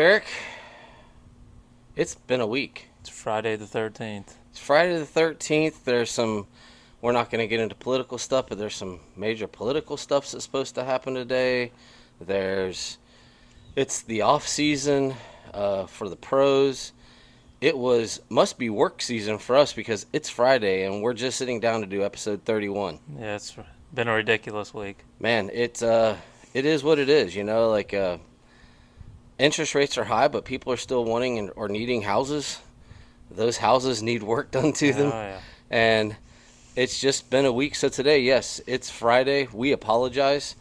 Derek. It's been a week. It's Friday the 13th. It's Friday the 13th. We're not going to get into political stuff, but there's some major political stuff that's supposed to happen today. It's the off season for the pros. Must be work season for us because it's Friday and we're just sitting down to do episode 31. Yeah, it's been a ridiculous week. Man, it is what it is, interest rates are high, but people are still wanting or needing houses. Those houses need work done to them. Oh, yeah. And it's just been a week. So today, yes, it's Friday. We apologize.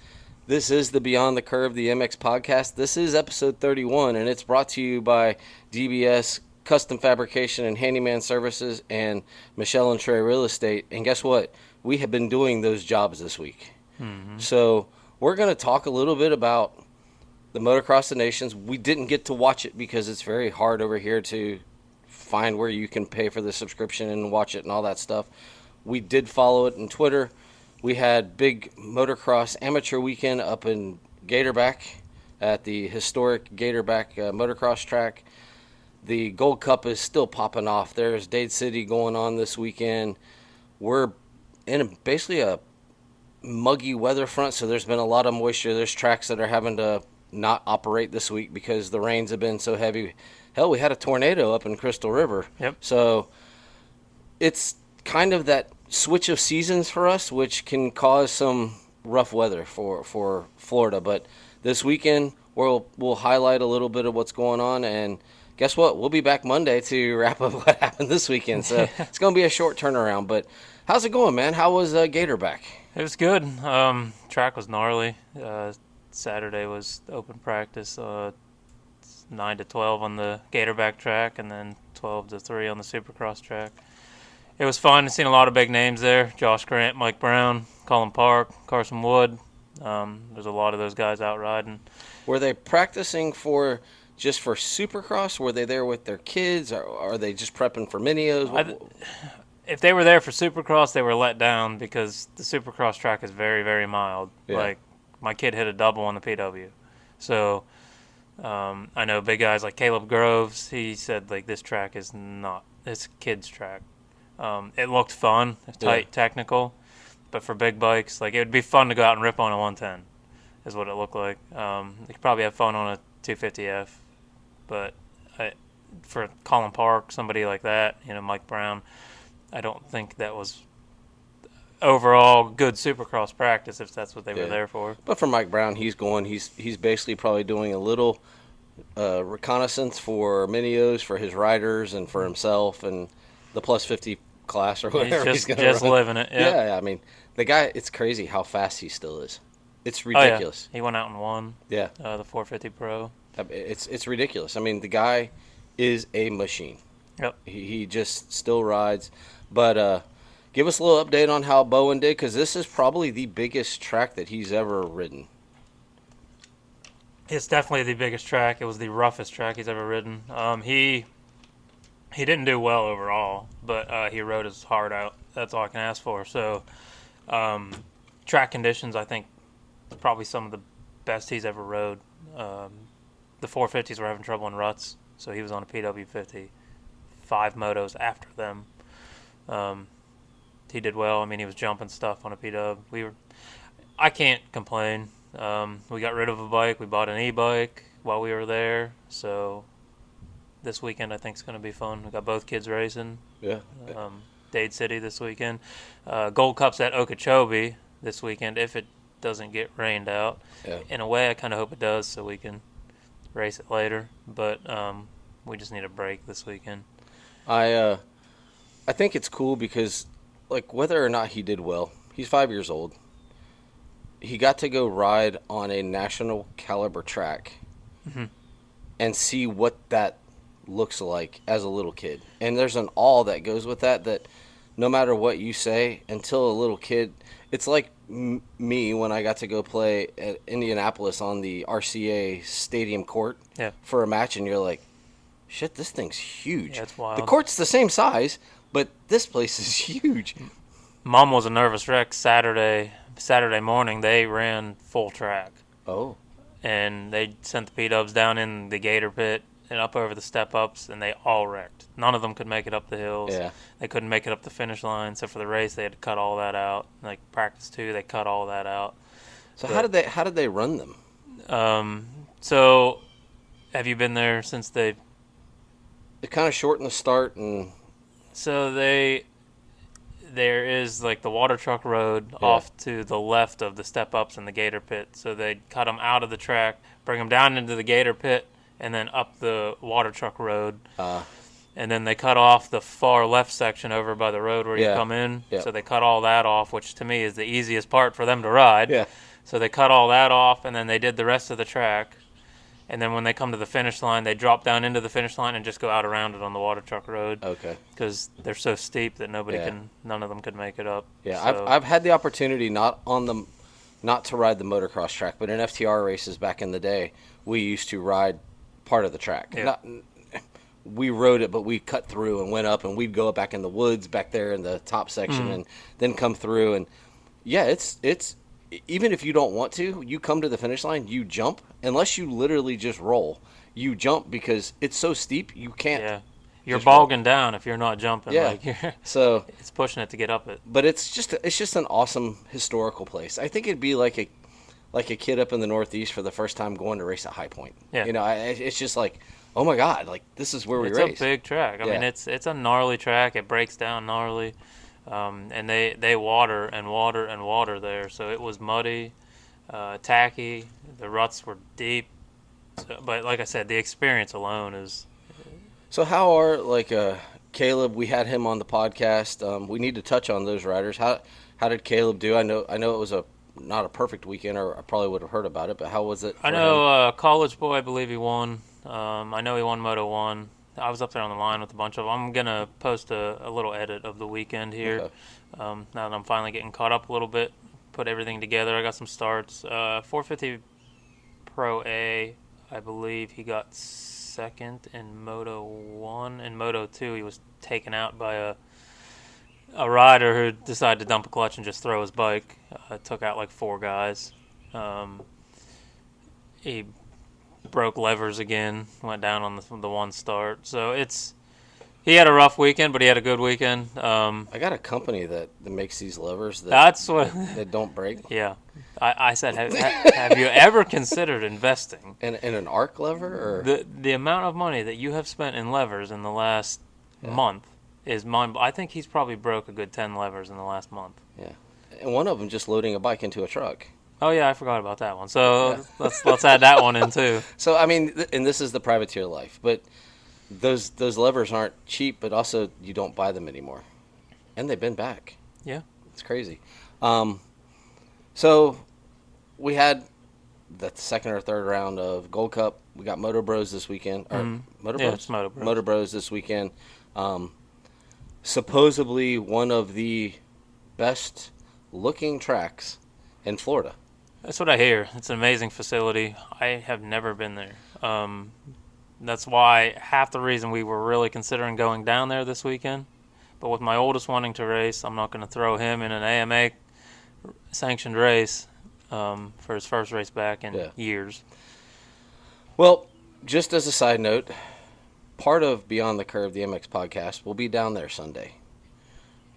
This is the Beyond the Curve, the MX podcast. This is episode 31, and it's brought to you by DBS Custom Fabrication and Handyman Services and Michelle and Trey Real Estate. And guess what? We have been doing those jobs this week. Mm-hmm. So we're going to talk a little bit about the Motocross of Nations. We didn't get to watch it because it's very hard over here to find where you can pay for the subscription and watch it and all that stuff. We did follow it on Twitter. We had big motocross amateur weekend up in Gatorback at the historic Gatorback motocross track. The Gold Cup is still popping off. There's Dade City going on this weekend. We're in basically a muggy weather front, so there's been a lot of moisture. There's tracks that are having to not operate this week because the rains have been so heavy. Hell, we had a tornado up in Crystal River. Yep. So it's kind of that switch of seasons for us, which can cause some rough weather for Florida. But this weekend, we'll highlight a little bit of what's going on. And guess what? We'll be back Monday to wrap up what happened this weekend. So it's going to be a short turnaround. But how's it going, man? How was Gatorback? It was good. Track was gnarly. Saturday was open practice, 9 to 12 on the Gatorback track, and then 12 to 3 on the Supercross track. It was fun. I've seen a lot of big names there: Josh Grant, Mike Brown, Colin Park, Carson Wood. There's a lot of those guys out riding. Were they practicing just for Supercross? Were they there with their kids, or are they just prepping for Minios? If they were there for Supercross, they were let down because the Supercross track is very, very mild. Yeah. Like, my kid hit a double on the PW. So I know big guys like Caleb Groves. He said, like, this track is not – it's a kid's track. It looked fun, tight, technical. But for big bikes, like, it would be fun to go out and rip on a 110 is what it looked like. You could probably have fun on a 250F. But for Colin Park, somebody like that, Mike Brown, I don't think that was overall good Supercross practice if that's what they were there for. But for Mike Brown, he's basically probably doing a little reconnaissance for Minios, for his riders, and for himself, and the plus 50 class or whatever He's going to just living it. Yeah, I mean, the guy, it's crazy how fast he still is. It's ridiculous. Oh, yeah. He went out and won. Yeah. The 450 Pro. It's ridiculous. I mean, the guy is a machine. Yep. He just still rides. But give us a little update on how Bowen did, because this is probably the biggest track that he's ever ridden. It's definitely the biggest track. It was the roughest track he's ever ridden. He didn't do well overall, but he rode his heart out. That's all I can ask for. So track conditions, I think, probably some of the best he's ever rode. The 450s were having trouble in ruts, so he was on a PW50. 5 motos after them. He did well. I mean, he was jumping stuff on a PW. I can't complain. We got rid of a bike. We bought an e-bike while we were there. So this weekend I think is going to be fun. We got both kids racing. Yeah. Dade City this weekend. Gold Cup's at Okeechobee this weekend if it doesn't get rained out. Yeah. In a way, I kind of hope it does so we can race it later. But we just need a break this weekend. I think it's cool because, like, whether or not he did well, he's 5 years old. He got to go ride on a national caliber track and see what that looks like as a little kid. And there's an awe that goes with that no matter what you say, until a little kid, it's like me when I got to go play at Indianapolis on the RCA stadium court for a match, and you're like, shit, this thing's huge. Yeah, it's wild. The court's the same size, but this place is huge. Mom was a nervous wreck Saturday morning. They ran full track. Oh. and they sent the P-dubs down in the gator pit and up over the step-ups, and they all wrecked. None of them could make it up the hills. Yeah. They couldn't make it up the finish line. So for the race, they had to cut all that out. Like practice 2, they cut all that out. So But, how did they run them? So have you been there since they? They kind of shortened the start, and So there is like the water truck road Yeah. off to the left of the step-ups and the gator pit. So they cut them out of the track, bring them down into the gator pit, and then up the water truck road. And then they cut off the far left section over by the road where Yeah. you come in. Yeah. So they cut all that off, which to me is the easiest part for them to ride. Yeah. So they cut all that off, and then they did the rest of the track. And then when they come to the finish line, they drop down into the finish line and just go out around it on the water truck road. Okay. Because they're so steep that Yeah. none of them could make it up. Yeah, So, I've had the opportunity not to ride the motocross track, but in FTR races back in the day, we used to ride part of the track. Yeah. We rode it, but we cut through and went up, and we'd go back in the woods back there in the top section, and then come through. And yeah, it's even if you don't want to, you come to the finish line, you jump, unless you literally just roll. You jump because it's so steep, you can't. yeah. You're just bogging down if you're not jumping. Yeah. Like So, it's pushing it to get up it. but it's just an awesome historical place. I think it'd be like a kid up in the Northeast for the first time going to race at High Point. Yeah. You know, it's just like, oh my God, like this is where we It's race. a big track. I mean, Yeah. it's a gnarly track. It breaks down gnarly, and they water and water and water there. So it was muddy, tacky. The ruts were deep. So, but like I said, the experience alone is. So how are Caleb? We had him on the podcast. We need to touch on those riders. How did Caleb do? I know it was not a perfect weekend, or I probably would have heard about it. But how was it? I know College Boy. I believe he won. I know he won Moto 1. I was up there on the line with a bunch of them. I'm gonna post a little edit of the weekend here. Okay. Now that I'm finally getting caught up a little bit, put everything together. I got some starts. 450 Pro A, I believe he got second in Moto 1. In Moto 2, he was taken out by a rider who decided to dump a clutch and just throw his bike. Took out like 4 guys. He broke levers again, went down on the one start. So he had a rough weekend, but he had a good weekend. I got a company that makes these levers that don't break. Yeah. I said, have you ever considered investing In an arc lever, or the amount of money that you have spent in levers in the last month is mind. I think he's probably broke a good 10 levers in the last month. yeah, and one of them just loading a bike into a truck. Oh yeah, I forgot about that one. So let's add that one in too. So I mean, and this is the privateer life, but those levers aren't cheap, but also you don't buy them anymore, and they've been back. Yeah. It's crazy. So we had the second or third round of Gold Cup. We got Moto Bros this weekend. Or Moto Bros? Yeah, it's Moto Bros. Moto Bros this weekend. Supposedly one of the best looking tracks in Florida. That's what I hear. It's an amazing facility. I have never been there. That's why half the reason we were really considering going down there this weekend. But with my oldest wanting to race, I'm not going to throw him in an AMA sanctioned race for his first race back in years. Well, just as a side note, part of Beyond the Curve, the MX podcast, will be down there Sunday.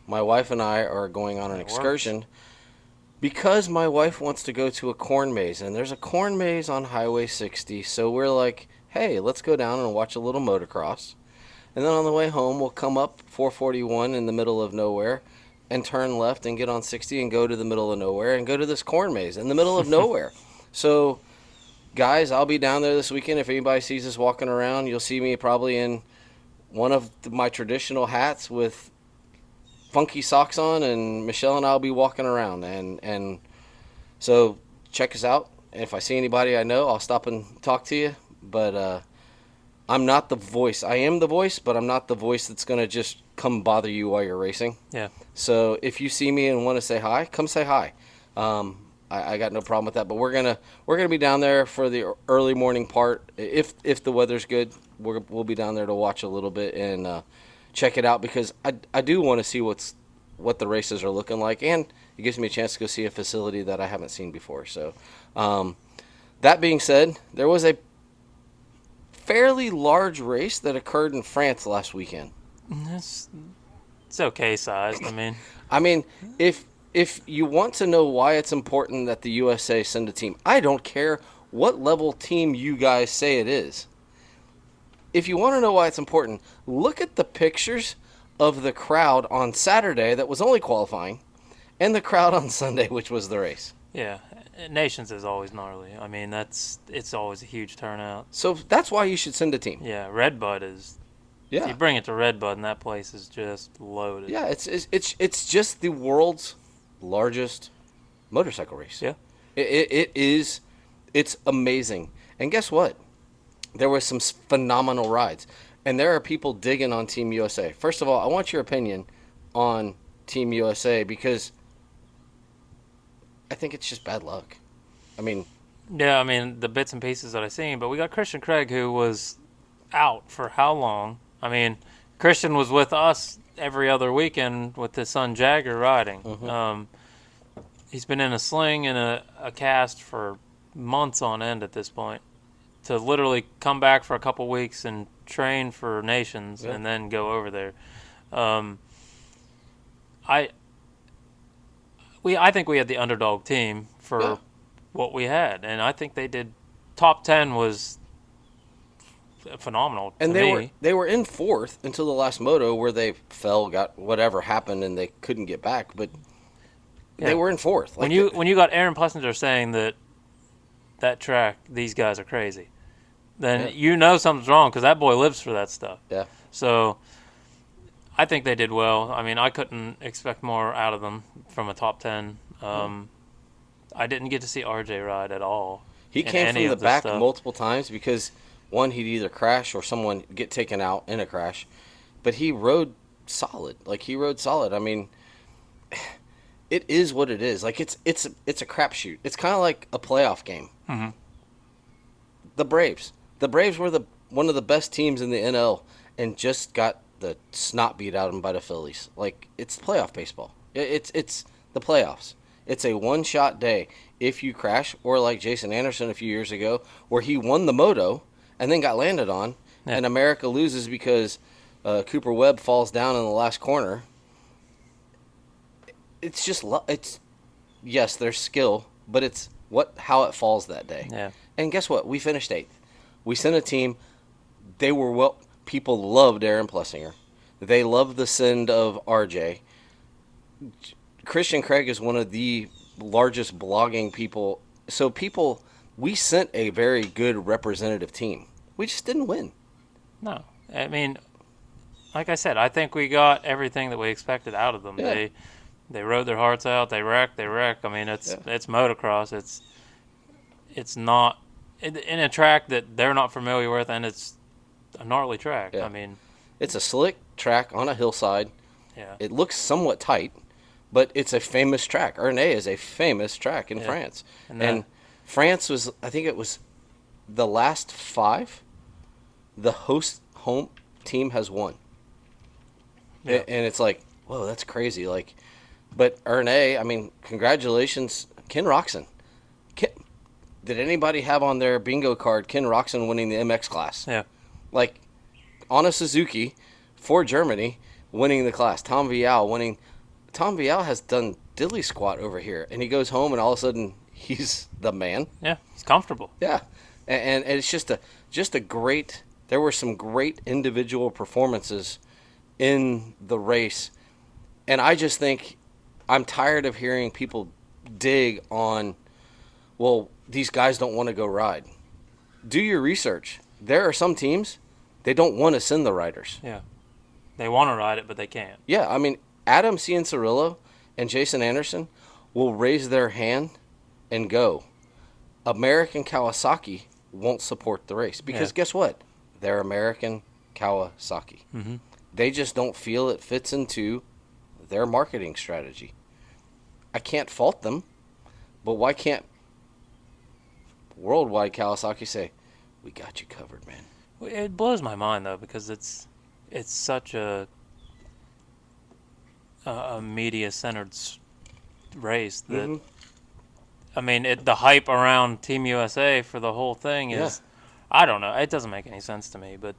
My wife and I are going on an excursion because my wife wants to go to a corn maze, and there's a corn maze on Highway 60. So we're like, hey, let's go down and watch a little motocross. And then on the way home, we'll come up 441 in the middle of nowhere and turn left and get on 60 and go to the middle of nowhere and go to this corn maze in the middle of nowhere. So, guys, I'll be down there this weekend. If anybody sees us walking around, you'll see me probably in one of my traditional hats with funky socks on, and Michelle and I will be walking around. And so check us out. And if I see anybody I know, I'll stop and talk to you. But I'm not the voice. I am the voice, but I'm not the voice that's going to just come bother you while you're racing. Yeah. So if you see me and want to say hi, come say hi. I got no problem with that. But we're gonna be down there for the early morning part. If the weather's good, we'll be down there to watch a little bit and check it out, because I do want to see what the races are looking like, and it gives me a chance to go see a facility that I haven't seen before. So That being said, there was a fairly large race that occurred in France last weekend. It's okay sized. I mean, if you want to know why it's important that the USA send a team, I don't care what level team you guys say it is. If you want to know why it's important, look at the pictures of the crowd on Saturday that was only qualifying and the crowd on Sunday, which was the race. Yeah, Nations is always gnarly. It's always a huge turnout. So that's why you should send a team. Yeah, Redbud is. Yeah. You bring it to Redbud, and that place is just loaded. Yeah, it's just the world's largest motorcycle race. Yeah. It is. It's amazing. And guess what? There were some phenomenal rides. And there are people digging on Team USA. First of all, I want your opinion on Team USA because I think it's just bad luck. I mean, Yeah, the bits and pieces that I seen, but we got Christian Craig, who was out for how long? Christian was with us every other weekend with his son Jagger riding. Mhm. He's been in a sling and a cast for months on end at this point. To literally come back for a couple weeks and train for Nations and then go over there. I think we had the underdog team for what we had, and I think they did. Top 10 was phenomenal. And to me. they were in fourth until the last moto where they fell, got whatever happened, and they couldn't get back. But they were in fourth. When you got Aaron Plessinger saying that track, these guys are crazy, then you know something's wrong because that boy lives for that stuff. Yeah. So I think they did well. I couldn't expect more out of them from a top 10. I didn't get to see RJ ride at all. He came from the back multiple times because, one, he'd either crash or someone get taken out in a crash. But he rode solid. He rode solid. It is what it is. It's a crapshoot. It's kind of like a playoff game. Mm-hmm. The Braves. The Braves were one of the best teams in the NL and just got the snot beat out of them by the Phillies. It's playoff baseball. It's the playoffs. It's a one-shot day. If you crash, or like Jason Anderson a few years ago, where he won the moto and then got landed on, and America loses because Cooper Webb falls down in the last corner. It's just yes, there's skill, but it's how it falls that day. Yeah. And guess what? We finished 8th. We sent a team. People loved Aaron Plessinger. They loved the send of RJ. Christian Craig is one of the largest blogging people. So we sent a very good representative team. We just didn't win. No. Like I said, I think we got everything that we expected out of them. Yeah. They rode their hearts out. They wrecked. It's motocross. It's not in a track that they're not familiar with, and it's a gnarly track. Yeah. It's a slick track on a hillside. Yeah. It looks somewhat tight, but it's a famous track. Ernée is a famous track in France. And France was, I think it was the last 5, the home team has won. Yeah. And it's whoa, that's crazy. But Ernée, congratulations, Ken Roczen. Did anybody have on their bingo card Ken Roczen winning the MX class? Yeah. On a Suzuki for Germany, winning the class. Tom Vial winning. Tom Vial has done dilly squat over here, and he goes home, and all of a sudden he's the man. Yeah, he's comfortable. Yeah, and it's just a great. There were some great individual performances in the race, and I just think I'm tired of hearing people dig on. Well, these guys don't want to go ride. Do your research. There are some teams, they don't want to send the riders. Yeah. They want to ride it, but they can't. Yeah, Adam Cianciarillo and Jason Anderson will raise their hand and go. American Kawasaki won't support the race because guess what? They're American Kawasaki. Mm-hmm. They just don't feel it fits into their marketing strategy. I can't fault them, but why can't Worldwide Kawasaki say, "We got you covered, man"? It blows my mind though because it's such a media centered race that I mean, the hype around Team USA for the whole thing Yeah. is, I don't know. It doesn't make any sense to me, but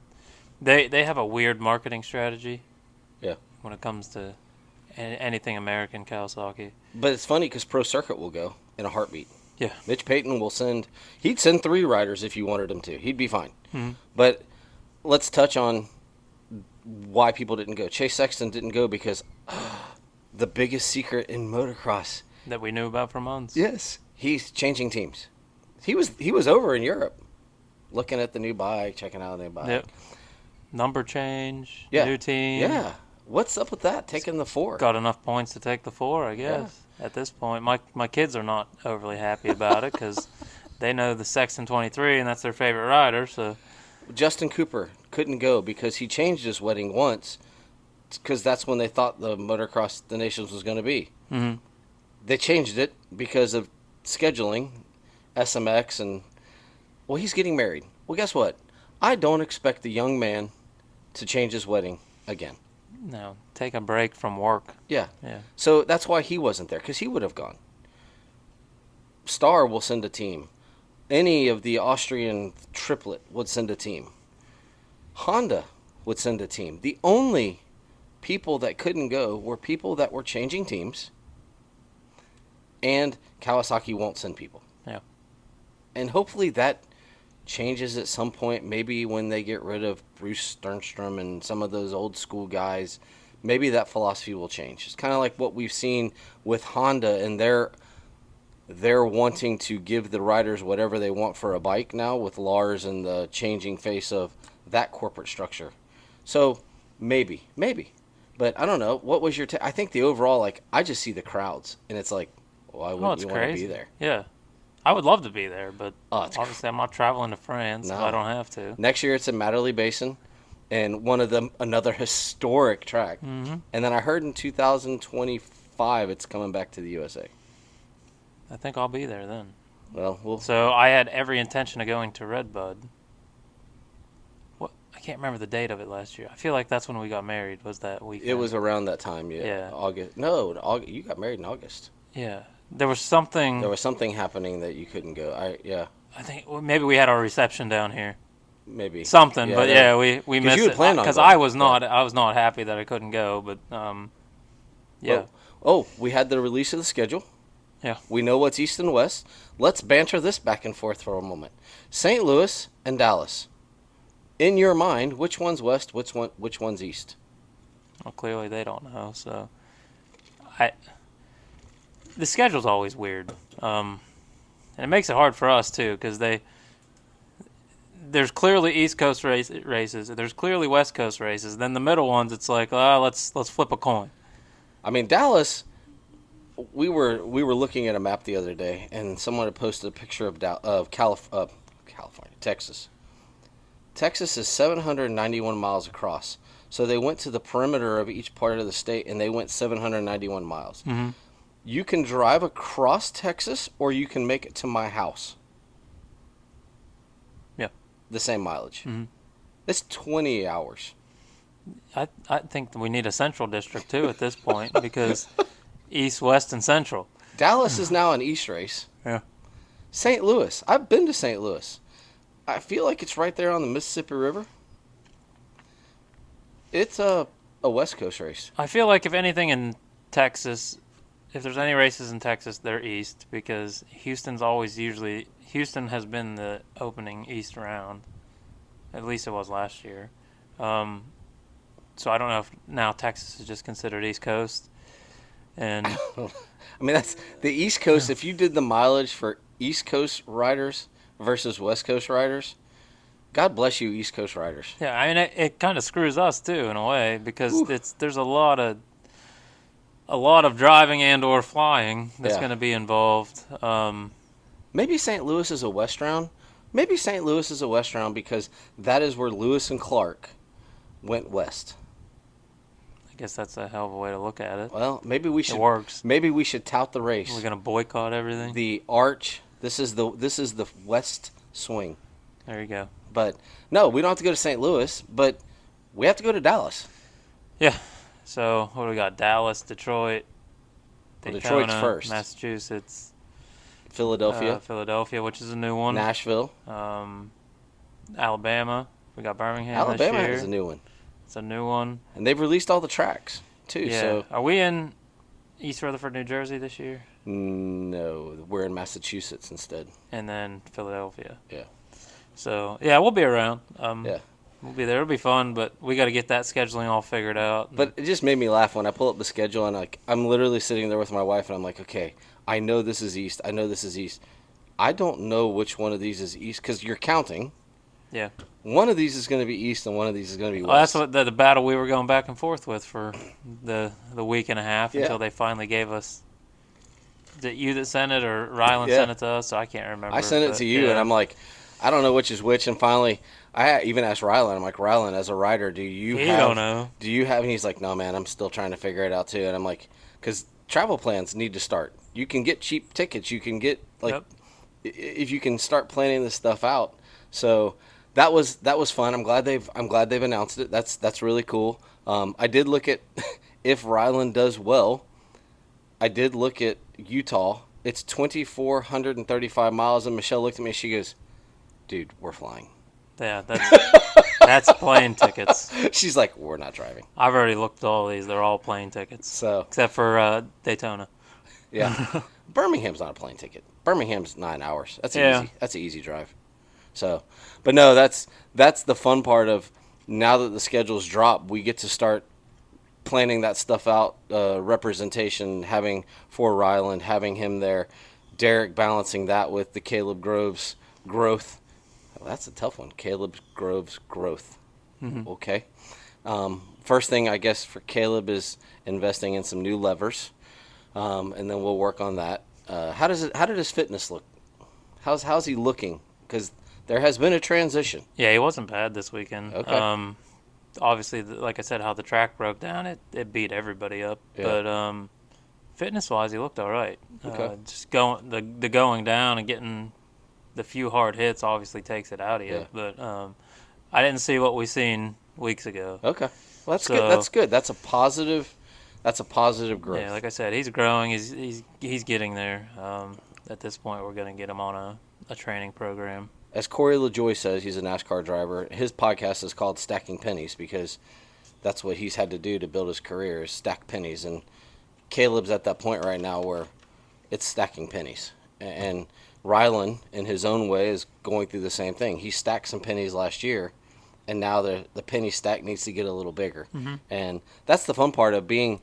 they have a weird marketing strategy. Yeah. When it comes to anything American Kawasaki. But it's funny because Pro Circuit will go in a heartbeat. Yeah. Mitch Payton will he'd send 3 riders if you wanted him to. He'd be fine. Mm-hmm. But let's touch on why people didn't go. Chase Sexton didn't go because the biggest secret in motocross. That we knew about for months. Yes. He's changing teams. He was over in Europe looking at the new bike, checking out the new bike. Yep. Number change, Yeah. new team. Yeah. What's up with that? Taking the 4. Got enough points to take the 4, I guess. Yeah. At this point, my kids are not overly happy about it because they know the Sexton 23 and that's their favorite rider. So Justin Cooper couldn't go because he changed his wedding once because that's when they thought the Motocross the Nations was going to be. Mm-hmm. They changed it because of scheduling, SMX, and well, he's getting married. Well, guess what? I don't expect the young man to change his wedding again. No, take a break from work. Yeah. Yeah. So that's why he wasn't there, because he would have gone. Star will send a team. Any of the Austrian triplet would send a team. Honda would send a team. The only people that couldn't go were people that were changing teams, and Kawasaki won't send people. Yeah. And hopefully that changes at some point, maybe when they get rid of Bruce Sternstrom and some of those old school guys, maybe that philosophy will change. It's kind of like what we've seen with Honda, and they're wanting to give the riders whatever they want for a bike now with Lars and the changing face of that corporate structure. So maybe. But I don't know. What was your I think the overall, I just see the crowds, and it's like, why wouldn't you want to be there? Yeah. I would love to be there, but obviously I'm not traveling to France if I don't have to. Next year it's in Matterley Basin, and another historic track. Mm-hmm. And then I heard in 2025 it's coming back to the USA. I think I'll be there then. Well, So I had every intention of going to Redbud. I can't remember the date of it last year. I feel like that's when we got married. Was that weekend? It was around that time, yeah. Yeah. August. No, August. You got married in August. Yeah. There was something. There was something happening that you couldn't go. I think maybe we had our reception down here. Maybe something, but we missed you had it planned on because going. I was not happy that I couldn't go. But yeah. We had the release of the schedule. Yeah. We know what's east and west. Let's banter this back and forth for a moment. St. Louis and Dallas. In your mind, which one's west? Which one's east? Well, clearly they don't know. So the schedule's always weird, and it makes it hard for us too because there's clearly East Coast races, there's clearly West Coast races. Then the middle ones, it's like, let's flip a coin. I mean, Dallas. We were looking at a map the other day, and someone had posted a picture of California, Texas. Texas is 791 miles across, so they went to the perimeter of each part of the state, and they went 791 miles. Mm-hmm. You can drive across Texas, or you can make it to my house. Yeah. The same mileage. Mm-hmm. It's 20 hours. I think we need a central district too at this point because East, West, and Central. Dallas is now an East race. Yeah. St. Louis. I've been to St. Louis. I feel like it's right there on the Mississippi River. It's a West Coast race. I feel like if anything in Texas, if there's any races in Texas, they're East because Houston has been the opening East round. At least it was last year. So I don't know if now Texas is just considered East Coast. And I mean, that's the East Coast. If you did the mileage for East Coast riders versus West Coast riders, God bless you, East Coast riders. yeah, I mean it kind of screws us too in a way because there's a lot of driving and or flying that's going to be involved. Maybe St. Louis is a West round. Maybe St. Louis is a West round because that is where Lewis and Clark went west. I guess that's a hell of a way to look at it. Well, maybe we should. It works. Maybe we should tout the race. We're gonna boycott everything. The arch. This is the west swing. There you go. But no, we don't have to go to St. Louis, but we have to go to Dallas. Yeah. So what do we got? Dallas, Detroit, Daytona, Detroit's first. Massachusetts. Philadelphia, which is a new one. Nashville. Alabama. We got Birmingham Alabama this year. has a new one. It's a new one. And they've released all the tracks, too. Yeah. So Are we in East Rutherford, New Jersey this year? no, we're in Massachusetts instead. And then Philadelphia. Yeah. So, yeah, we'll be around. Yeah. We'll be there. It'll be fun, but we got to get that scheduling all figured out. But it just made me laugh when I pull up the schedule and I'm literally sitting there with my wife and I'm like, okay, I know this is East. I know this is East. I don't know which one of these is East because you're counting. Yeah. One of these is going to be East and one of these is going to be West. Well, that's what the battle we were going back and forth with for the week and a half until they finally gave us. Is it you that sent it or Rylan sent it to us? So I can't remember. I sent it to you and I'm like, I don't know which is which. And finally, I even asked Rylan. I'm like, Rylan, as a rider, do you don't know. Do you have? And he's like, no, man, I'm still trying to figure it out too. And I'm like, because travel plans need to start. You can get cheap tickets. You can get if you can start planning this stuff out. So that was fun. I'm glad they've announced it. That's really cool. I did look at if Rylan does well. I did look at Utah. It's 2,435 miles, and Michelle looked at me. She goes, "Dude, we're flying." Yeah, that's plane tickets. She's like, "We're not driving." I've already looked at all these. They're all plane tickets. So except for Daytona. Yeah, Birmingham's not a plane ticket. Birmingham's 9 hours. That's easy. That's an easy drive. So, but no, that's the fun part of now that the schedule's dropped, we get to start planning that stuff out. Representation, having for Ryland, having him there, Derek balancing that with the Caleb Groves growth. Oh, that's a tough one. Caleb Groves growth. Mm-hmm. Okay. First thing I guess for Caleb is investing in some new levers, and then we'll work on that. How did his fitness look? How's he looking? Because there has been a transition. Yeah, he wasn't bad this weekend. Okay. Obviously, like I said, how the track broke down, it beat everybody up. Yeah. But fitness-wise, he looked all right. Okay. Just the going down and getting the few hard hits obviously takes it out of you. Yeah. But I didn't see what we seen weeks ago. Okay. Well, that's good. That's good. That's a positive. That's a positive growth. Yeah, like I said, he's growing. He's getting there. At this point, we're going to get him on a training program. As Corey LaJoy says, he's a NASCAR driver. His podcast is called Stacking Pennies because that's what he's had to do to build his career is stack pennies. And Caleb's at that point right now where it's stacking pennies. And Rylan, in his own way, is going through the same thing. He stacked some pennies last year, and now the penny stack needs to get a little bigger. Mm-hmm. And that's the fun part of being.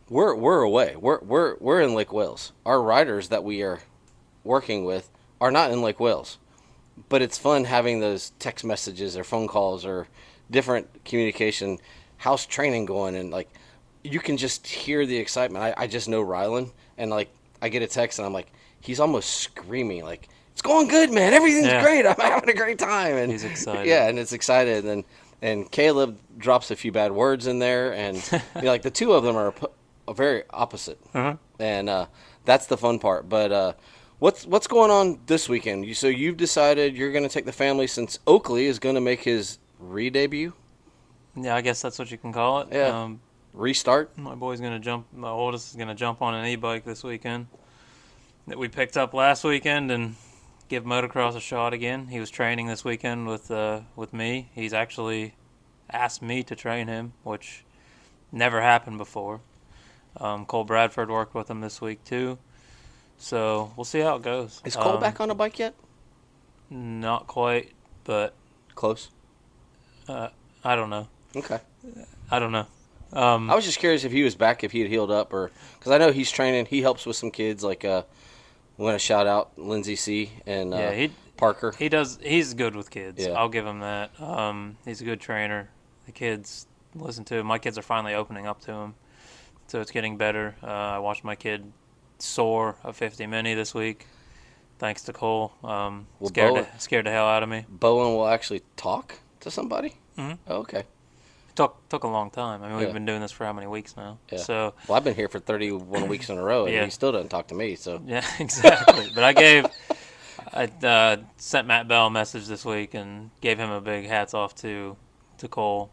We're away. We're in Lake Wales. Our riders that we are working with are not in Lake Wales. But it's fun having those text messages or phone calls or different communication. How's training going? And like, you can just hear the excitement. I just know Rylan, and like, I get a text and I'm like, he's almost screaming like, "It's going good, man. Everything's great. I'm having a great time." And he's excited. Yeah, and it's excited. And Caleb drops a few bad words in there, and like the two of them are very opposite. Uh-huh. And that's the fun part. But What's going on this weekend? So you've decided you're going to take the family since Oakley is going to make his re-debut? Yeah, I guess that's what you can call it. Yeah. Restart? My oldest is going to jump on an e-bike this weekend that we picked up last weekend and give motocross a shot again. He was training this weekend with me. He's actually asked me to train him, which never happened before. Cole Bradford worked with him this week too. So we'll see how it goes. Is Cole back on a bike yet? Not quite, but close. I don't know. Okay. I don't know. I was just curious if he was back, if he had healed up, or because I know he's training. He helps with some kids. Like, we want to shout out Lindsay C. and Parker. He does. He's good with kids. Yeah. I'll give him that. He's a good trainer. The kids listen to him. My kids are finally opening up to him, so it's getting better. I watched my kid soar a 50 mini this week, thanks to Cole. Scared the hell out of me. Bowen will actually talk to somebody? Mm-hmm. Oh, okay. Took a long time. I mean, we've been doing this for how many weeks now? Yeah. So, well, I've been here for 31 weeks in a row, and he still doesn't talk to me. So yeah, exactly. But I sent Matt Bell a message this week and gave him a big hats off to Cole.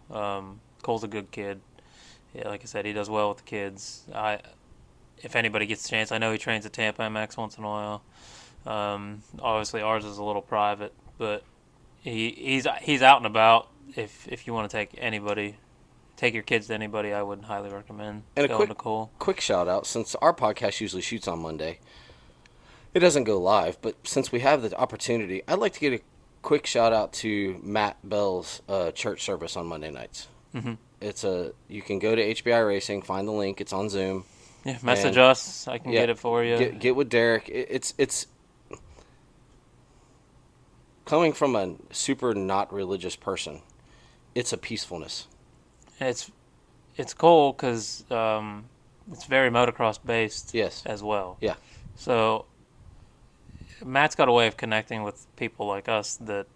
Cole's a good kid. Yeah, like I said, he does well with the kids. if anybody gets a chance, I know he trains at Tampa MX once in a while. Obviously, ours is a little private, but he's out and about. If you want to take your kids to anybody, I would highly recommend And a going to Cole. quick shout out, since our podcast usually shoots on Monday, it doesn't go live, but since we have the opportunity, I'd like to get a quick shout out to Matt Bell's church service on Monday nights. Mm-hmm. You can go to HBI Racing, find the link. It's on Zoom. Yeah, message us. I can get it for you. Get with Derek. It's coming from a super not religious person. It's a peacefulness. It's cool because it's very motocross based. Yes. As well. Yeah. So Matt's got a way of connecting with people like us that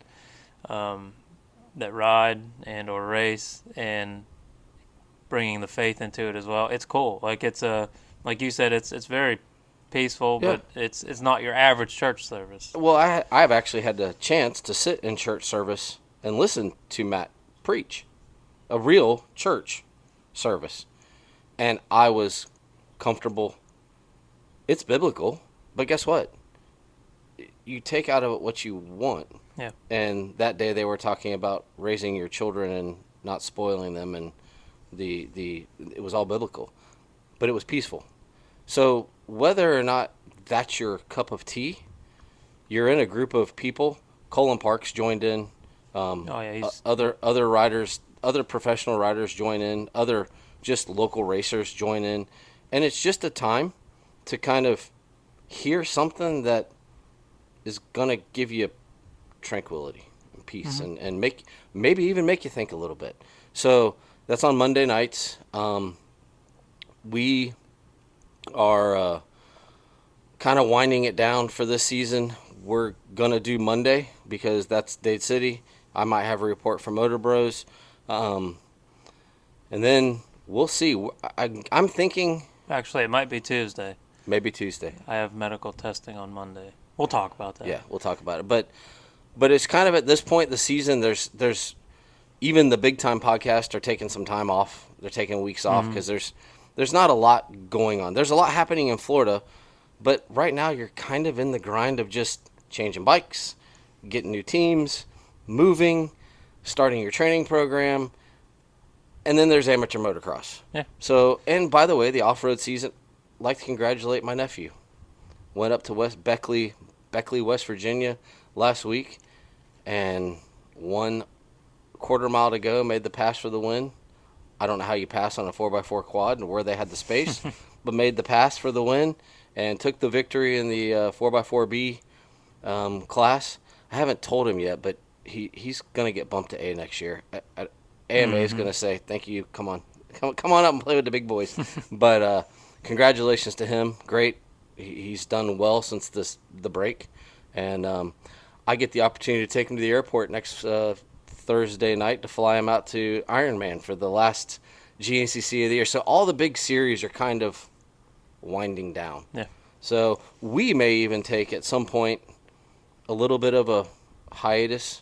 ride and or race and bringing the faith into it as well. It's cool. Like like you said, it's very peaceful, Yeah. but it's not your average church service. Well, I've actually had the chance to sit in church service and listen to Matt preach, a real church service, and I was comfortable. It's biblical, but guess what? You take out of it what you want. Yeah. And that day they were talking about raising your children and not spoiling them, and it was all biblical, but it was peaceful. So whether or not that's your cup of tea, you're in a group of people. Colin Parks joined in. Other riders, other professional riders join in. Other just local racers join in, and it's just a time to kind of hear something that is gonna give you tranquility and peace, Mm-hmm. and maybe even make you think a little bit. So that's on Monday nights. We are kind of winding it down for this season. We're gonna do Monday because that's Dade City. I might have a report from Motor Bros, and then we'll see. I'm thinking Actually, it might be Tuesday. maybe Tuesday. I have medical testing on Monday. We'll talk about that. Yeah, we'll talk about it. But it's kind of at this point in the season, there's even the big time podcasts are taking some time off. They're taking weeks off because there's not a lot going on. There's a lot happening in Florida, but right now you're kind of in the grind of just changing bikes, getting new teams, moving, starting your training program, and then there's amateur motocross. Yeah. So, and by the way, the off-road season, I'd like to congratulate my nephew. Went up to West Beckley, West Virginia last week, and 1/4 mile to go, made the pass for the win. I don't know how you pass on a 4x4 quad and where they had the space, but made the pass for the win and took the victory in the 4x4B class. I haven't told him yet, but he's going to get bumped to A next year. AMA is going to say, thank you, come on up and play with the big boys. But congratulations to him. Great. He's done well since the break. And I get the opportunity to take him to the airport next Thursday night to fly him out to Ironman for the last GNCC of the year. So all the big series are kind of winding down. Yeah. So we may even take at some point a little bit of a hiatus,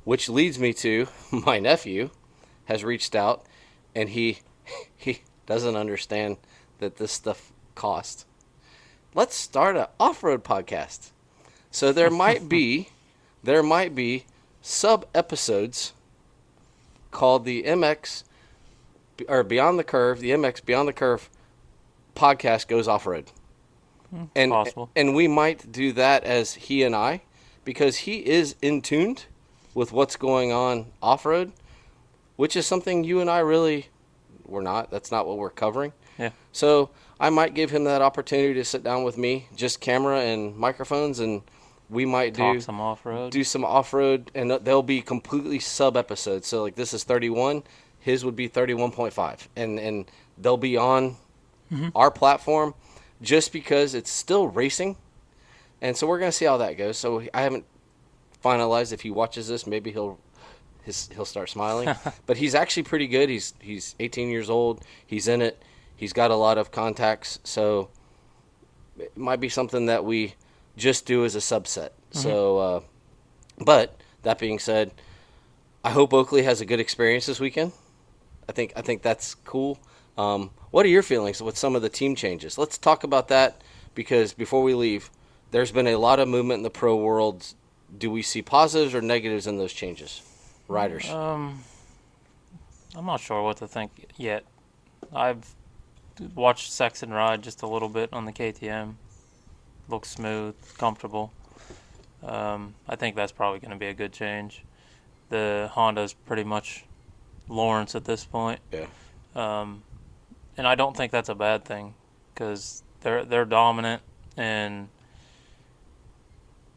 which leads me to my nephew has reached out, and he doesn't understand that this stuff costs. Let's start an off-road podcast. So there might be sub episodes called the MX or Beyond the Curve, the MX Beyond the Curve podcast goes off-road. And possible. And we might do that as he and I, because he is in tuned with what's going on off-road, which is something you and I we're not. That's not what we're covering. Yeah. So I might give him that opportunity to sit down with me, just camera and microphones, and we might Talk some off-road. do some off-road, and they'll be completely sub-episodes. So, like, this is 31. His would be 31.5. And they'll be on our platform just because it's still racing. And so we're going to see how that goes. So I haven't finalized. If he watches this, maybe he'll start smiling. But he's actually pretty good. He's 18 years old. He's in it. He's got a lot of contacts. So it might be something that we just do as a subset. So, but that being said, I hope Oakley has a good experience this weekend. I think that's cool. What are your feelings with some of the team changes? Let's talk about that because before we leave, there's been a lot of movement in the pro world. Do we see positives or negatives in those changes? Riders. I'm not sure what to think yet. I've watched Sexton ride just a little bit on the KTM. Looks smooth, comfortable. I think that's probably going to be a good change. The Honda's pretty much Lawrence at this point. Yeah. And I don't think that's a bad thing because they're dominant, and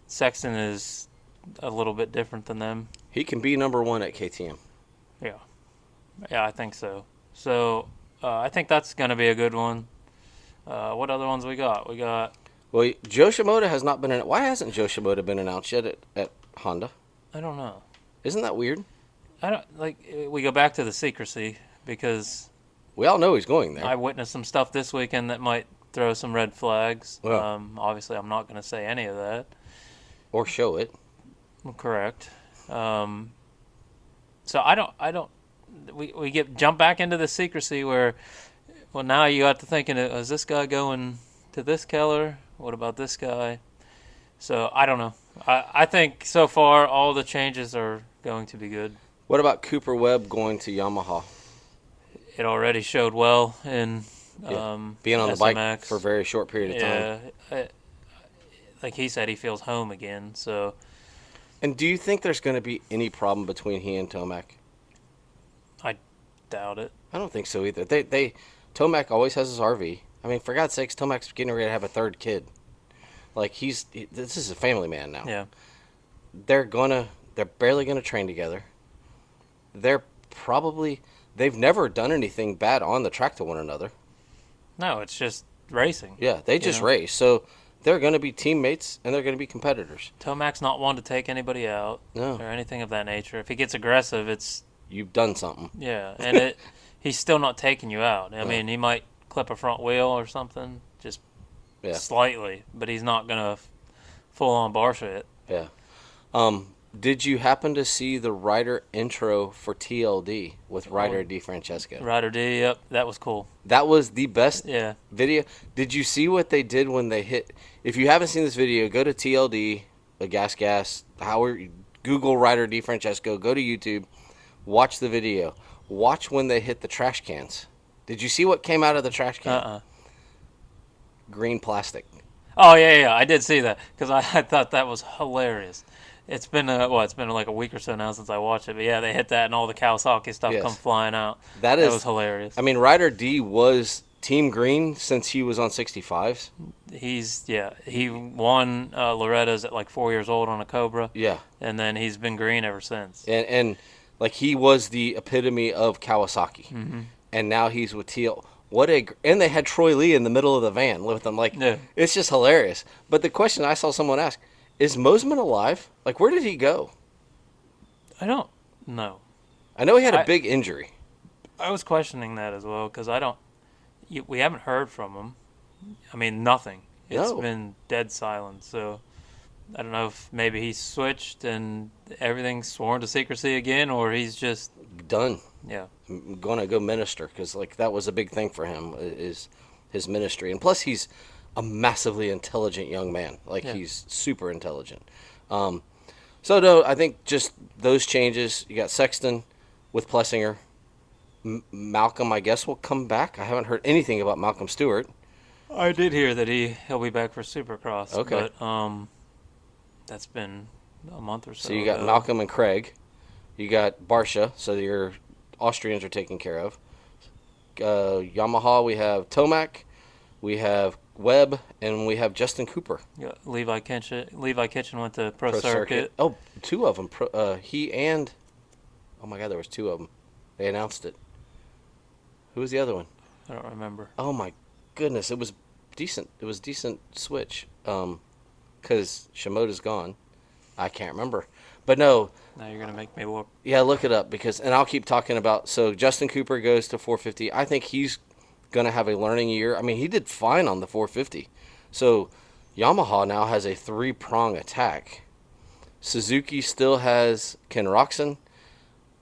Sexton is a little bit different than them. He can be number one at KTM. Yeah, I think so. So I think that's going to be a good one. What other ones we got? Well, Joe Shimoda has not been in. Why hasn't Joe Shimoda been announced yet at Honda? I don't know. Isn't that weird? I don't like. We go back to the secrecy because We all know he's going there. I witnessed some stuff this weekend that might throw some red flags. Well. Obviously, I'm not going to say any of that. Or show it. Correct. So I don't. We jump back into the secrecy where, well, now you got to thinking, is this guy going to this Keller? What about this guy? So I don't know. I think so far all the changes are going to be good. What about Cooper Webb going to Yamaha? It already showed well in Being on the SMX. bike for a very short period of time. Yeah, like he said, he feels home again. So And do you think there's going to be any problem between he and Tomac? I doubt it. I don't think so either. Tomac always has his RV. I mean, for God's sakes, Tomac's getting ready to have a third kid. Like this is a family man now. Yeah. They're barely gonna train together. They've never done anything bad on the track to one another. No, it's just racing. Yeah, they just race. So they're gonna be teammates and they're gonna be competitors. Tomac's not one to take anybody out or anything of that nature. If he gets aggressive, it's You've done something. yeah, and he's still not taking you out. I mean, he might clip a front wheel or something, just slightly, but he's not gonna full on Barsha it. Yeah. Did you happen to see the rider intro for TLD with Ryder DeFrancesco? Ryder D, yep, that was cool. That was the best Yeah. video. Did you see what they did when they hit? If you haven't seen this video, go to TLD, the Gas, Google Ryder DeFrancesco, go to YouTube, watch the video. Watch when they hit the trash cans. Did you see what came out of the trash can? Green plastic. Oh, yeah, I did see that because I thought that was hilarious. It's been like a week or so now since I watched it, but yeah, they hit that and all the Kawasaki stuff come flying out. That was hilarious. I mean, Ryder D was Team Green since he was on 65s. He won Loretta's at like 4 years old on a Cobra. Yeah. And then he's been green ever since. And like he was the epitome of Kawasaki. Mm-hmm. And now he's with TL. And they had Troy Lee in the middle of the van with them. Like, it's just hilarious. But the question I saw someone ask, is Mosman alive? Like, where did he go? I don't know. I know he had a big injury. I was questioning that as well because we haven't heard from him. I mean, nothing. It's been dead silent. So I don't know if maybe he switched and everything's sworn to secrecy again, or he's just done. Yeah, I'm gonna go minister because like that was a big thing for him is his ministry, and plus he's a massively intelligent young man. Like he's super intelligent. So no, I think just those changes. You got Sexton with Plessinger. Malcolm, I guess, will come back. I haven't heard anything about Malcolm Stewart. I did hear that he'll be back for Supercross. Okay, but that's been a month or so. So you got Malcolm and Craig. You got Barsha. So your Austrians are taken care of. Yamaha, we have Tomac, we have Webb, and we have Justin Cooper. Yeah, Levi Kitchen went to Pro Circuit. Oh, two of them. He and oh my God, there was two of them. They announced it. Who was the other one? I don't remember. Oh my goodness, it was decent. It was decent switch. Because Shimoda's gone. I can't remember. But no. Now you're going to make me look. Yeah, look it up and I'll keep talking about. So Justin Cooper goes to 450. I think he's going to have a learning year. I mean, he did fine on the 450. So Yamaha now has a three-prong attack. Suzuki still has Ken Roczen.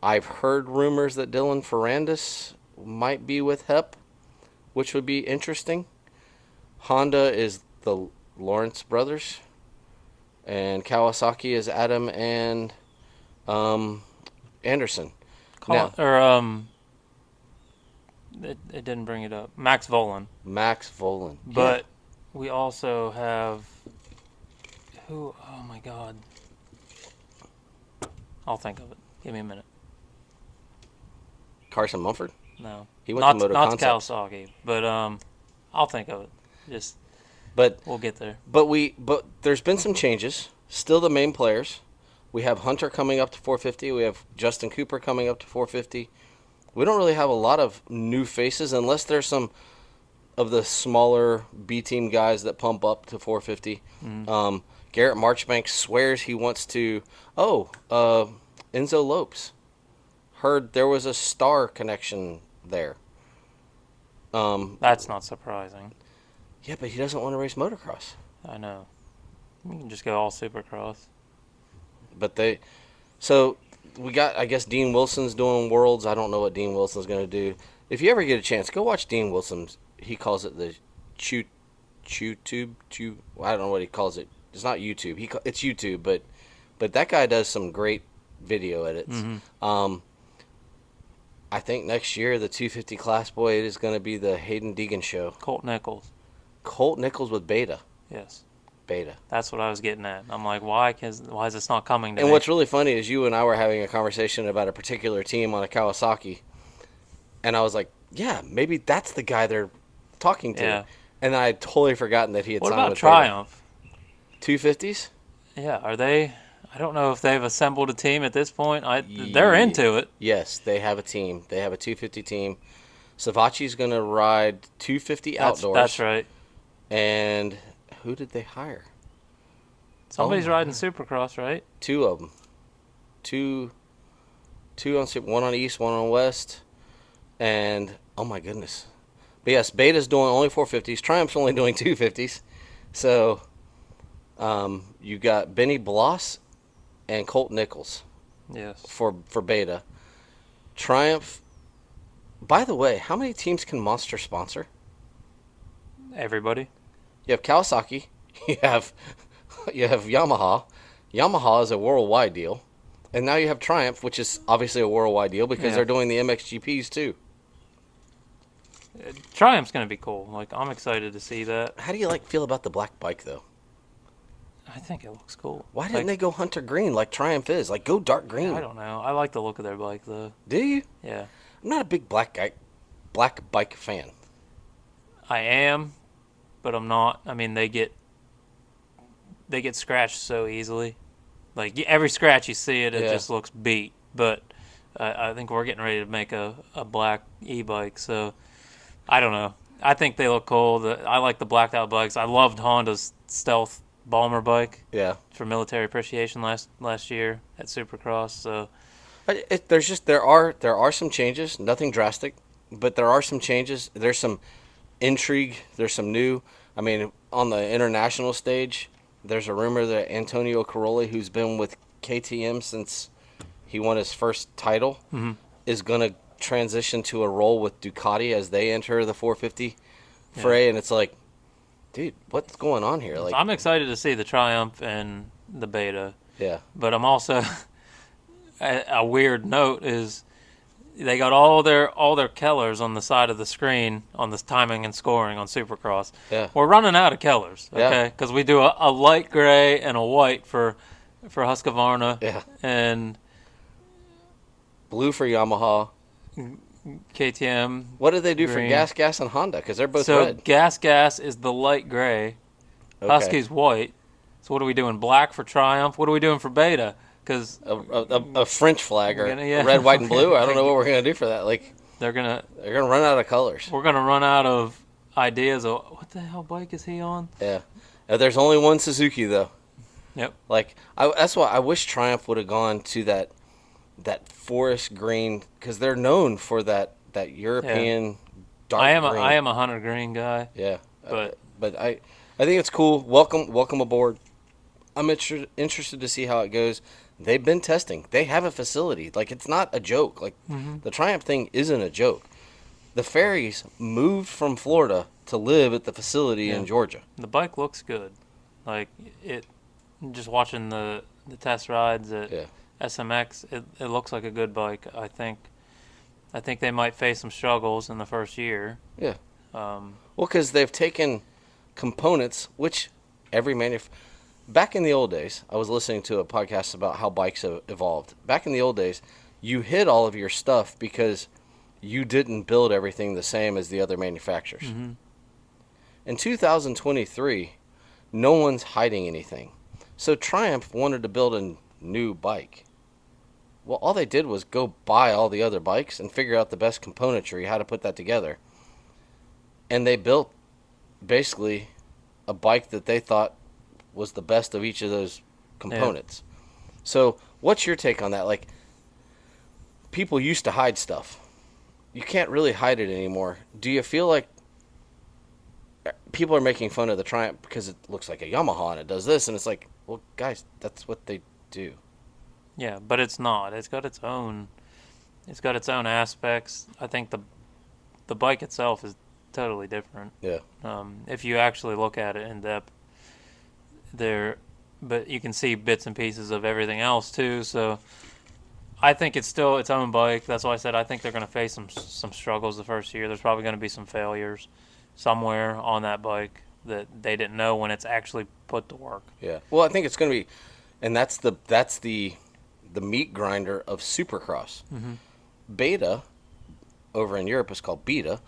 I've heard rumors that Dylan Ferrandis might be with HEP. which would be interesting. Honda is the Lawrence brothers, and Kawasaki is Adam and Anderson. It didn't bring it up. Max Volan. Max Volan. But we also have who? Oh my God! I'll think of it. Give me a minute. Carson Mumford? No, He went not to Moto not Concepts. Kawasaki, but I'll think of it. But We'll get there. but there's been some changes. Still the main players. We have Hunter coming up to 450. We have Justin Cooper coming up to 450. We don't really have a lot of new faces unless there's some of the smaller B team guys that pump up to 450. Garrett Marchbank swears he wants to. Enzo Lopes. Heard there was a star connection there. That's not surprising. Yeah, but he doesn't want to race motocross. I know. We can just go all Supercross. But we got, I guess Dean Wilson's doing Worlds. I don't know what Dean Wilson's going to do. If you ever get a chance, go watch Dean Wilson's. He calls it the YouTube. I don't know what he calls it. It's not YouTube. It's YouTube, but that guy does some great video edits. I think next year the 250 class boy is going to be the Hayden Deegan show. Colt Nichols. Colt Nichols with Beta. Yes. Beta. That's what I was getting at. I'm like, why is this not coming to me? And what's really funny is you and I were having a conversation about a particular team on a Kawasaki, and I was like, yeah, maybe that's the guy they're talking to. Yeah. And I had totally forgotten that he had What signed about with Triumph? Beta. 250s? Yeah, are they? I don't know if they've assembled a team at this point. They're into it. Yes, they have a team. They have a 250 team. Savachi's going to ride 250 outdoors. That's right. And who did they hire? Somebody's riding Supercross, right? Two of them. Two on one on East, one on West. And, oh my goodness. But yes, Beta's doing only 450s. Triumph's only doing 250s. So, you got Benny Bloss and Colt Nichols. Yes. For Beta. Triumph. By the way, how many teams can Monster sponsor? Everybody. You have Kawasaki. You have Yamaha. Yamaha is a worldwide deal. And now you have Triumph, which is obviously a worldwide deal because they're doing the MXGPs too. Triumph's going to be cool. Like, I'm excited to see that. How do you feel about the black bike though? I think it looks cool. Why didn't they go hunter green like Triumph is? Go dark green. I don't know. I like the look of their bike though. Do you? Yeah. I'm not a big black bike fan. I am, but I'm not. I mean, they get scratched so easily. Like, every scratch you see it just looks beat. But I think we're getting ready to make a black e-bike, so I don't know. I think they look cool. I like the blacked out bikes. I loved Honda's Stealth Balmer bike. Yeah. For military appreciation last year at Supercross. So there are some changes. Nothing drastic, but there are some changes. There's some intrigue. There's some new. I mean, on the international stage, there's a rumor that Antonio Caroli, who's been with KTM since he won his first title, is going to transition to a role with Ducati as they enter the 450 fray. And it's like, dude, what's going on here? I'm excited to see the Triumph and the Beta. Yeah. But I'm also a weird note is they got all their Kellers on the side of the screen on this timing and scoring on Supercross. Yeah. We're running out of Kellers, okay? Yeah. Because we do a light gray and a white for Husqvarna. Yeah. And blue for Yamaha. KTM. What do they do green. for Gas and Honda? Because they're both so red. Gas is the light gray. Okay. Husky's white. So what are we doing? Black for Triumph? What are we doing for Beta? Because a French flag or yeah. red, white, and blue. I don't know what we're gonna do for that. They're gonna run out of colors. We're gonna run out of ideas of what the hell bike is he on? Yeah, there's only one Suzuki though. Yep. That's why I wish Triumph would have gone to that forest green because they're known for that European dark green. I am a hunter green guy. Yeah, but I think it's cool. Welcome aboard. I'm interested to see how it goes. They've been testing. They have a facility. It's not a joke. The Triumph thing isn't a joke. the Ferries moved from Florida to live at the facility in Georgia. The bike looks good. Like, it, just watching the test rides at SMX, it looks like a good bike. I think they might face some struggles in the first year. Yeah. Well, because they've taken components, which back in the old days, I was listening to a podcast about how bikes have evolved. Back in the old days, you hid all of your stuff because you didn't build everything the same as the other manufacturers. Mm-hmm. In 2023, no one's hiding anything. So Triumph wanted to build a new bike. Well, all they did was go buy all the other bikes and figure out the best componentry, how to put that together. And they built basically a bike that they thought was the best of each of those components. Yeah. So what's your take on that? Like, people used to hide stuff. You can't really hide it anymore. Do you feel like people are making fun of the Triumph because it looks like a Yamaha and it does this? And it's like, well, guys, that's what they do. Yeah, but it's not. It's got its own aspects. I think the bike itself is totally different. Yeah. If you actually look at it in depth, but you can see bits and pieces of everything else too. So I think it's still its own bike. That's why I said I think they're going to face some struggles the first year. There's probably going to be some failures somewhere on that bike that they didn't know when it's actually put to work. Yeah. Well, I think it's going to be, and that's the meat grinder of Supercross. Mm-hmm. Beta over in Europe is called Beta.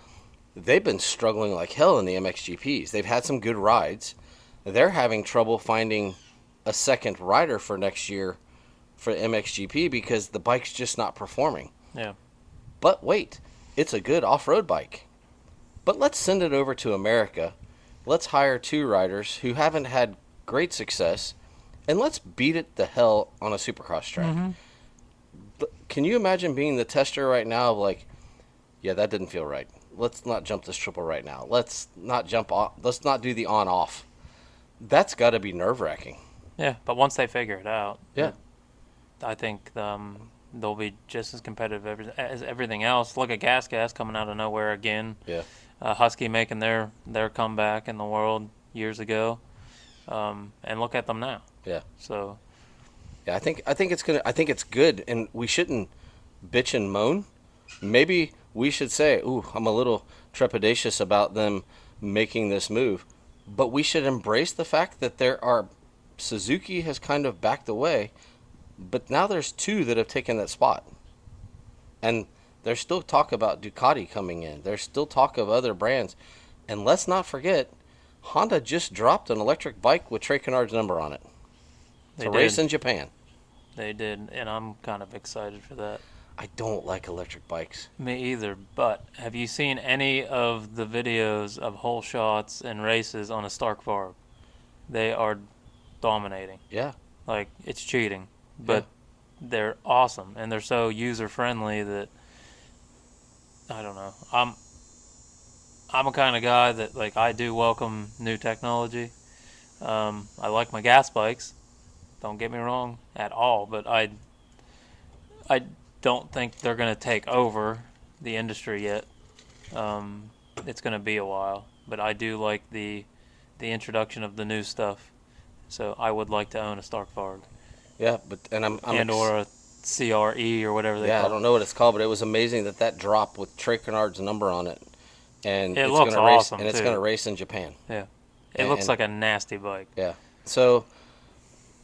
They've been struggling like hell in the MXGPs. They've had some good rides. They're having trouble finding a second rider for next year for MXGP because the bike's just not performing. Yeah. But wait, it's a good off-road bike. But let's send it over to America. Let's hire 2 riders who haven't had great success, and let's beat it to hell on a Supercross track. Mm-hmm. But can you imagine being the tester right now of like, yeah, that didn't feel right. Let's not jump this triple right now. Let's not jump off. Let's not do the on-off. That's got to be nerve-wracking. Yeah, but once they figure it out, yeah, I think they'll be just as competitive as everything else. Look at Gas coming out of nowhere again. Yeah, Husky making their comeback in the world years ago, and look at them now. Yeah. So. Yeah, I think it's good, and we shouldn't bitch and moan. Maybe we should say, "Ooh, I'm a little trepidatious about them making this move," but we should embrace the fact that Suzuki has kind of backed away, but now there's 2 that have taken that spot, and there's still talk about Ducati coming in. There's still talk of other brands, and let's not forget, Honda just dropped an electric bike with Trey Canard's number on it. To race in Japan. They did, and I'm kind of excited for that. I don't like electric bikes. Me either, but have you seen any of the videos of hole shots and races on a Stark Varg? They are dominating. Yeah. Like, it's cheating, but they're awesome, and they're so user-friendly that, I don't know. I'm a kind of guy that, like, I do welcome new technology. I like my gas bikes. Don't get me wrong at all, but I don't think they're going to take over the industry yet. It's going to be a while, but I do like the introduction of the new stuff. So I would like to own a Stark Varg. Yeah, but or a CRE or whatever they call it. Yeah, I don't know what it's called, but it was amazing that drop with Trey Canard's number on it, and it's looks gonna awesome race, and it's going to race in Japan. Yeah, it looks like a nasty bike. Yeah, so.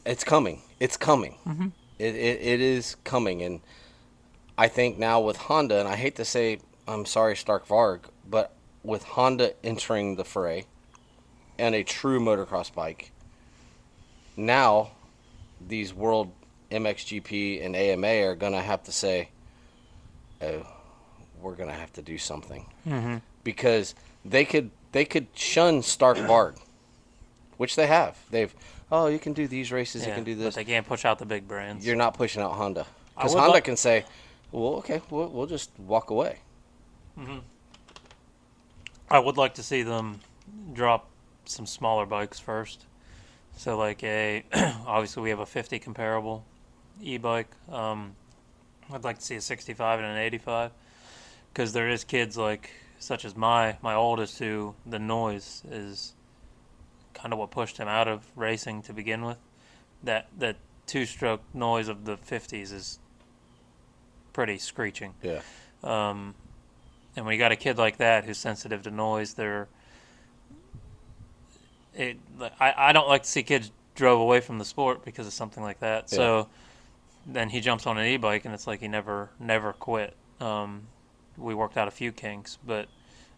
It's coming. It's coming. Mm-hmm. It is coming, and I think now with Honda, and I hate to say, I'm sorry, Stark Varg, but with Honda entering the fray and a true motocross bike, now these World MXGP and AMA are going to have to say, oh, we're going to have to do something. Mm-hmm. Because they could shun Stark Varg, which they have. Oh, you can do these races, you can do this. But they can't push out the big brands. You're not pushing out Honda. Because Honda can say, well, okay, we'll just walk away. Mm-hmm. I would like to see them drop some smaller bikes first. So, like obviously we have a 50 comparable e-bike. I'd like to see a 65 and an 85. because there is kids like such as my oldest who the noise is kind of what pushed him out of racing to begin with. That two-stroke noise of the 50s is pretty screeching. Yeah. And when you got a kid like that who's sensitive to noise, I don't like to see kids drove away from the sport because of something like that. Yeah. So then he jumps on an e-bike, and it's like he never quit. We worked out a few kinks, but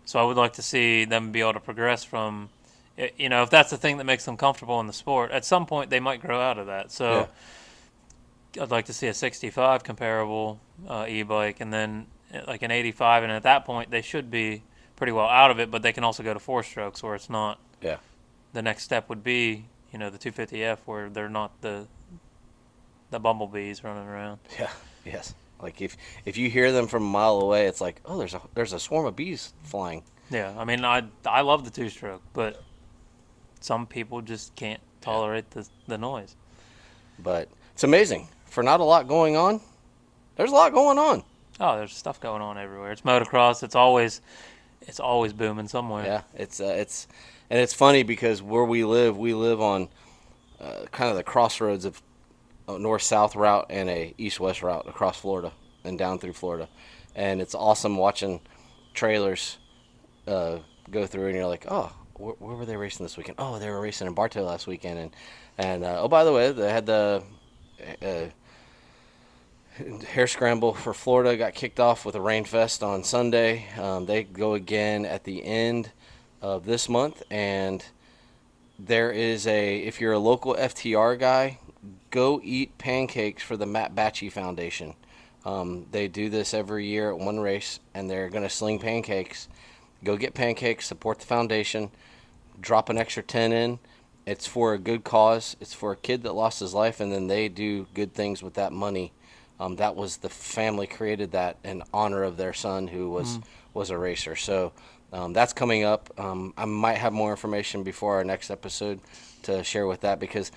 so I would like to see them be able to progress from, if that's the thing that makes them comfortable in the sport. At some point, they might grow out of that. So I'd like to see a 65 comparable e-bike, and then like an 85, and at that point they should be pretty well out of it, but they can also go to 4-strokes where it's not. Yeah. The next step would be, the 250F where they're not the bumblebees running around. Yeah. Yes. Like if you hear them from a mile away, it's like, oh, there's a swarm of bees flying. Yeah, I mean, I love the 2-stroke, but some people just can't tolerate the noise. But it's amazing. For not a lot going on, there's a lot going on. Oh, there's stuff going on everywhere. It's motocross. It's always booming somewhere. Yeah, it's funny because where we live on kind of the crossroads of a north-south route and a east-west route across Florida and down through Florida, and it's awesome watching trailers go through, and you're like, oh, where were they racing this weekend? Oh, they were racing in Bartow last weekend, and oh, by the way, they had the hare scramble for Florida got kicked off with a rain fest on Sunday. They go again at the end of this month, and there is if you're a local FTR guy, go eat pancakes for the Matt Batchy Foundation. They do this every year at one race, and they're going to sling pancakes. Go get pancakes, support the foundation, drop an extra 10 in. It's for a good cause. It's for a kid that lost his life, and then they do good things with that money. That was the family created that in honor of their son who was a racer. So that's coming up. I might have more information before our next episode to share with that, because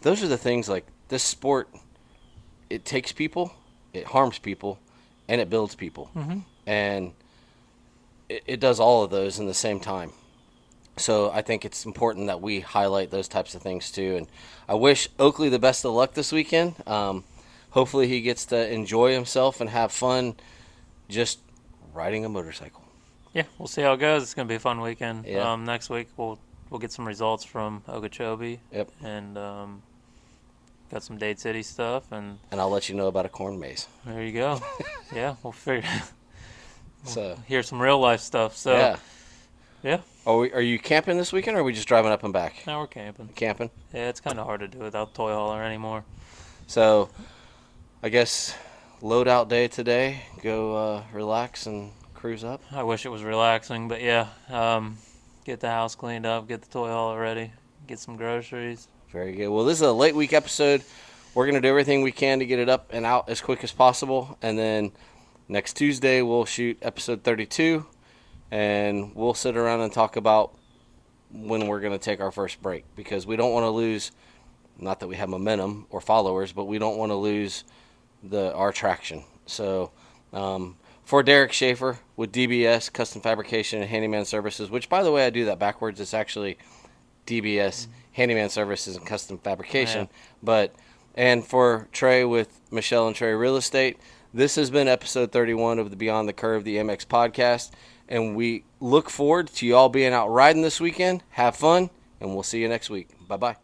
those are the things, like this sport, it takes people, it harms people, and it builds people. Mm-hmm. And it does all of those in the same time. So I think it's important that we highlight those types of things too. And I wish Oakley the best of luck this weekend. Hopefully he gets to enjoy himself and have fun just riding a motorcycle. Yeah, we'll see how it goes. It's going to be a fun weekend. Yeah. Next week we'll get some results from Okeechobee. Yep. And got some Dade City stuff, and I'll let you know about a corn maze. there you go. Yeah, we'll figure. So Hear some real life stuff. So yeah. Are you camping this weekend, or are we just driving up and back? Now we're camping. Camping. Yeah, it's kind of hard to do without toy hauler anymore. So I guess load out day today. Go relax and cruise up. I wish it was relaxing, but yeah, get the house cleaned up, get the toy hauler ready, get some groceries. Very good. Well, this is a late week episode. We're going to do everything we can to get it up and out as quick as possible. And then next Tuesday, we'll shoot episode 32. And we'll sit around and talk about when we're going to take our first break. Because we don't want to lose, not that we have momentum or followers, but we don't want to lose our traction. So for Derek Schaefer with DBS, Custom Fabrication and Handyman Services, which, by the way, I do that backwards. It's actually DBS, Handyman Services and Custom Fabrication. Yeah. And for Trey with Michelle and Trey Real Estate, this has been episode 31 of the Beyond the Curve, the MX podcast. And we look forward to you all being out riding this weekend. Have fun, and we'll see you next week. Bye-bye.